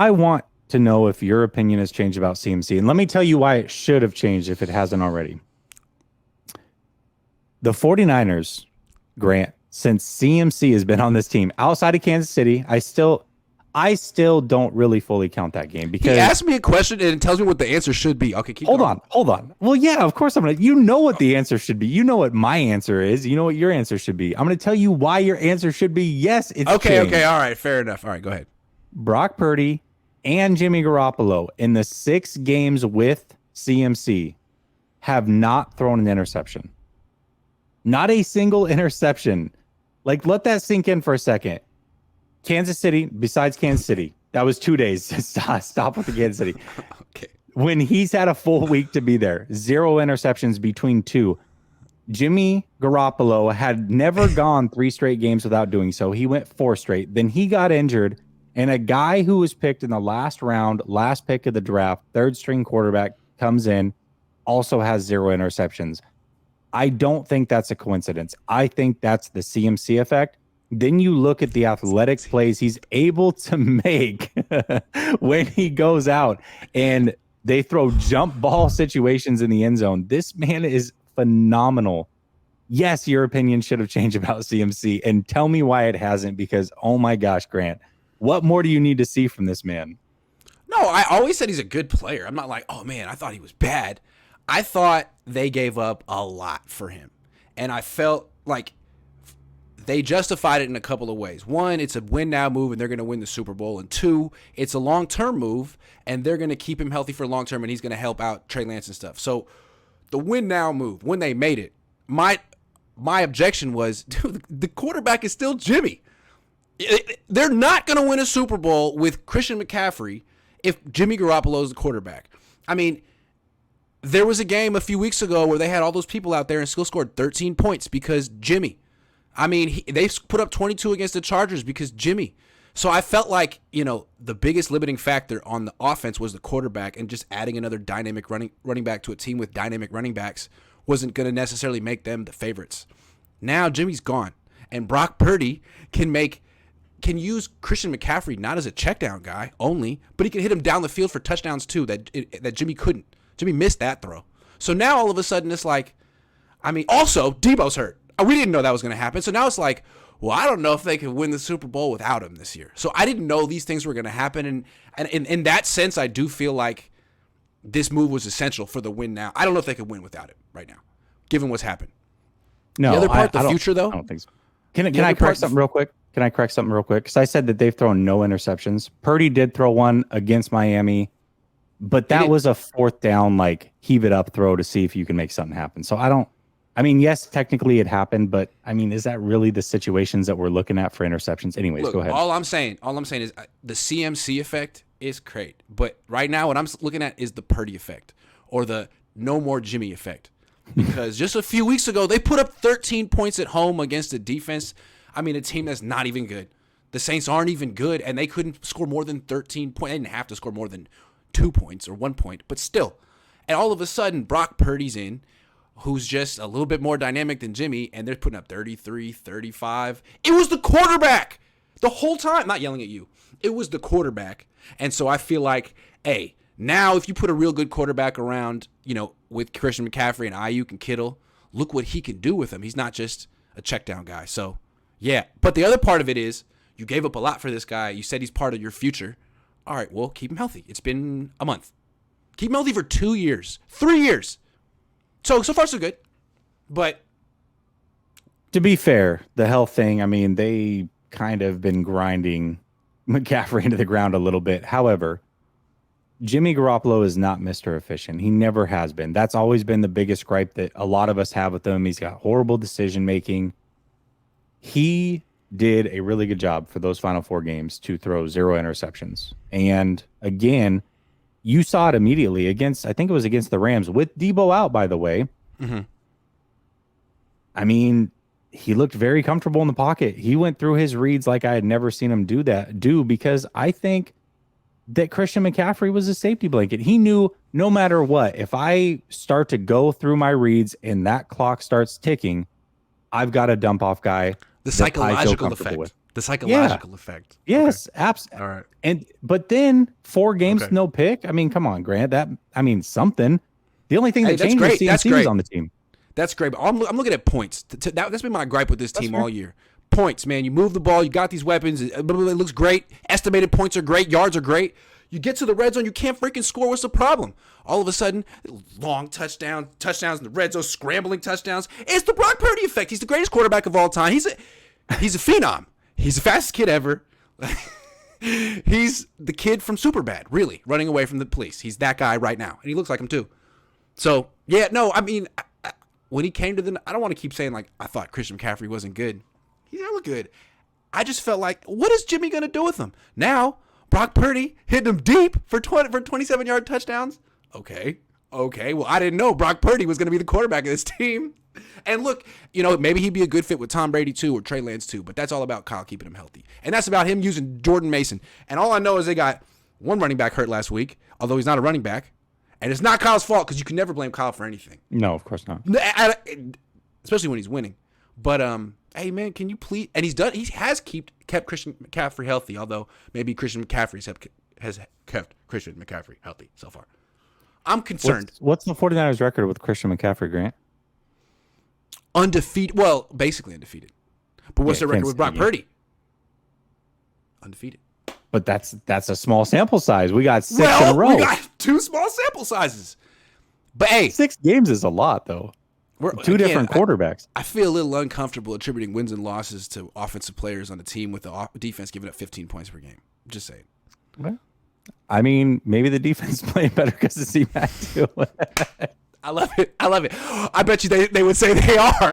I want to know if your opinion has changed about CMC. And let me tell you why it should have changed if it hasn't already. The 49ers, Grant, since CMC has been on this team outside of Kansas City, I still don't really fully count that game because he asked me a question and it tells me what the answer should be. Okay, keep hold going. on. Well, yeah, of course I'm gonna. You know what the answer should be. You know what my answer is. You know what your answer should be. I'm gonna tell you why your answer should be yes. It's okay. changed. Okay, all right, fair enough. All right, go ahead. Brock Purdy and Jimmy Garoppolo in the 6 games with CMC have not thrown an interception. Not a single interception. Like, let that sink in for a second. Kansas City, besides Kansas City, that was 2 days. Stop with the Kansas City. Okay. When he's had a full week to be there, 0 interceptions between 2. Jimmy Garoppolo had never gone 3 straight games without doing so. He went 4 straight. Then he got injured, and a guy who was picked in the last round, last pick of the draft, 3rd string quarterback, comes in, also has 0 interceptions. I don't think that's a coincidence. I think that's the CMC effect. Then you look at the athletic plays he's able to make when he goes out and they throw jump ball situations in the end zone. This man is phenomenal. Yes, your opinion should have changed about CMC, and tell me why it hasn't, because, oh my gosh, Grant, what more do you need to see from this man? No, I always said he's a good player. I'm not like, oh man, I thought he was bad. I thought they gave up a lot for him. And I felt like they justified it in a couple of ways. One, it's a win now move and they're going to win the Super Bowl. And 2, it's a long-term move and they're going to keep him healthy for long-term and he's going to help out Trey Lance and stuff. So the win now move, when they made it, my objection was, dude, the quarterback is still Jimmy. They're not going to win a Super Bowl with Christian McCaffrey if Jimmy Garoppolo is the quarterback. I mean, there was a game a few weeks ago where they had all those people out there and still scored 13 points because Jimmy. I mean, they put up 22 against the Chargers because Jimmy. So I felt like, the biggest limiting factor on the offense was the quarterback, and just adding another dynamic running back to a team with dynamic running backs wasn't going to necessarily make them the favorites. Now Jimmy's gone, and Brock Purdy can use Christian McCaffrey not as a checkdown guy only, but he can hit him down the field for touchdowns too that Jimmy couldn't. Jimmy missed that throw. So now all of a sudden it's like, also Debo's hurt. We didn't know that was going to happen. So now it's like, well, I don't know if they could win the Super Bowl without him this year. So I didn't know these things were going to happen. And in that sense, I do feel like this move was essential for the win now. I don't know if they could win without it right now, given what's happened. No, the other part, the future, though? I don't think so. Can I correct something real quick? Because I said that they've thrown no interceptions. Purdy did throw one against Miami, but that was a 4th down, like, heave it up throw to see if you can make something happen. So yes, technically it happened, but is that really the situations that we're looking at for interceptions? Anyways, Look, go ahead. All I'm saying is the CMC effect is great, but right now what I'm looking at is the Purdy effect, or the no more Jimmy effect, because just a few weeks ago they put up 13 points at home against a defense. A team that's not even good. The Saints aren't even good, and they couldn't score more than 13 points. They didn't have to score more than 2 points or 1 point, but still. And all of a sudden, Brock Purdy's in, who's just a little bit more dynamic than Jimmy, and they're putting up 33, 35. It was the quarterback the whole time. I'm not yelling at you. It was the quarterback. And so I feel like, hey, now if you put a real good quarterback around, with Christian McCaffrey and Ayuk and Kittle, look what he can do with him. He's not just a check down guy. So, yeah. But the other part of it is you gave up a lot for this guy. You said he's part of your future. All right, well, keep him healthy. It's been a month. Keep him healthy for 2 years, 3 years. So far, so good. But to be fair, the health thing, they kind of been grinding McCaffrey into the ground a little bit. However, Jimmy Garoppolo is not Mr. Efficient. He never has been. That's always been the biggest gripe that a lot of us have with him. He's got horrible decision making. He did a really good job for those final 4 games to throw 0 interceptions. And again, you saw it immediately against the Rams with Debo out, by the way. Mm-hmm. He looked very comfortable in the pocket. He went through his reads like I had never seen him do because I think that Christian McCaffrey was a safety blanket. He knew no matter what, if I start to go through my reads and that clock starts ticking, I've got a dump off guy. The psychological effect. The psychological effect. Yes, Okay. absolutely. All right. But then 4 games, Okay. no pick. I mean, come on, Grant. Something. The only thing Hey, that that's changes great. That's CMC great. is on the team. That's great. But I'm looking at points. That's been my gripe with this team all year. Points, man. You move the ball. You got these weapons. It looks great. Estimated points are great. Yards are great. You get to the red zone. You can't freaking score. What's the problem? All of a sudden, long touchdowns in the red zone, scrambling touchdowns. It's the Brock Purdy effect. He's the greatest quarterback of all time. He's a phenom. He's the fastest kid ever. He's the kid from Superbad, really, running away from the police. He's that guy right now, and he looks like him too. So, yeah, no, I mean, when he came to I don't want to keep saying, like, I thought Christian McCaffrey wasn't good. He's hella good. I just felt like, what is Jimmy going to do with him? Now, Brock Purdy hitting him deep for 27-yard touchdowns. Okay. Well, I didn't know Brock Purdy was going to be the quarterback of this team. And look, maybe he'd be a good fit with Tom Brady too, or Trey Lance too, but that's all about Kyle keeping him healthy. And that's about him using Jordan Mason. And all I know is they got one running back hurt last week, although he's not a running back. And it's not Kyle's fault because you can never blame Kyle for anything. No, of course not. Especially when he's winning. But, hey, man, can you please? And he has kept Christian McCaffrey healthy, although maybe Christian McCaffrey has kept Christian McCaffrey healthy so far. I'm concerned. What's the 49ers record with Christian McCaffrey, Grant? Undefeated. Well, basically undefeated. But what's their record with Brock Purdy? Undefeated. But that's a small sample size. We got 6 in a row. We got 2 small sample sizes. But hey, 6 games is a lot, though. We're two different quarterbacks. I feel a little uncomfortable attributing wins and losses to offensive players on the team with the defense giving up 15 points per game. Just saying. Well, I mean, maybe the defense playing better because of C-Mac too. I love it. I bet you they would say they are.